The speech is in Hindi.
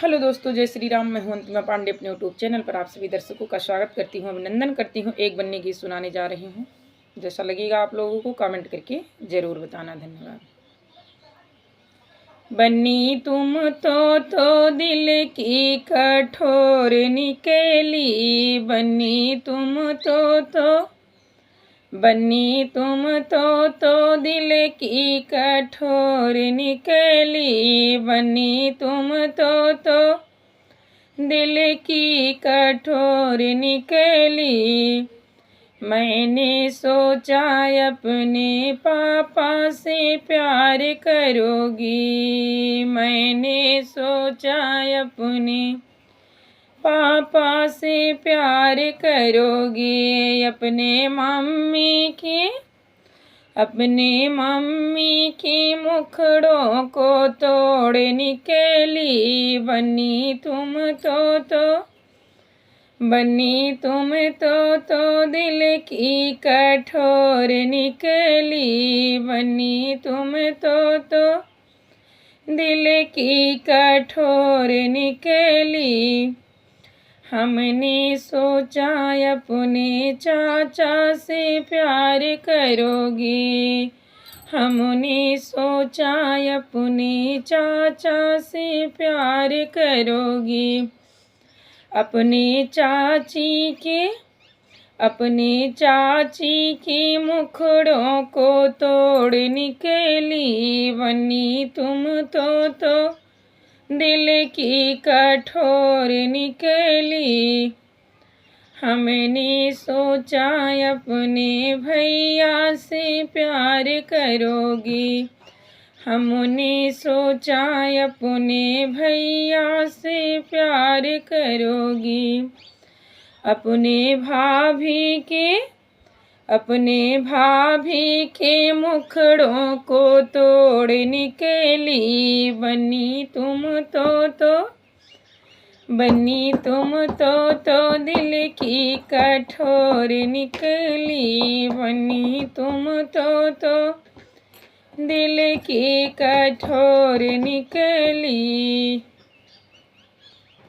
हेलो दोस्तों, जय श्री राम। मैं हूं अंतिमा पांडे। अपने यूट्यूब चैनल पर आप सभी दर्शकों का स्वागत करती हूं, अभिनंदन करती हूं। एक बन्नी गीत सुनाने जा रही हूं। जैसा लगेगा आप लोगों को कमेंट करके ज़रूर बताना। धन्यवाद। बन्नी तुम तो दिल की कठोर निकली, बन्नी तुम तो बन्नी तुम तो दिल की कठोर निकली, बन्नी तुम तो दिल की कठोर निकली। मैंने सोचा अपने पापा से प्यार करोगी, मैंने सोचा अपने पापा से प्यार करोगी। अपने मम्मी की मुखड़ों को तोड़ निकली, बन्नी तुम तो बन्नी तुम तो दिल की कठोर निकली, बन्नी तुम तो दिल की कठोर निकली। हमने सोचा अपने चाचा से प्यार करोगी, हमने सोचा अपने चाचा से प्यार करोगी। अपने चाची की मुखड़ों को तोड़ निकली, बन्नी तुम तो दिल की कठोर निकली। हमने सोचा अपने भैया से प्यार करोगी, हमने सोचा अपने भैया से प्यार करोगी। अपने भाभी के मुखड़ों को तोड़ निकली, बन्नी तुम तो बन्नी तुम तो दिल की कठोर निकली, बन्नी तुम तो दिल की कठोर निकली।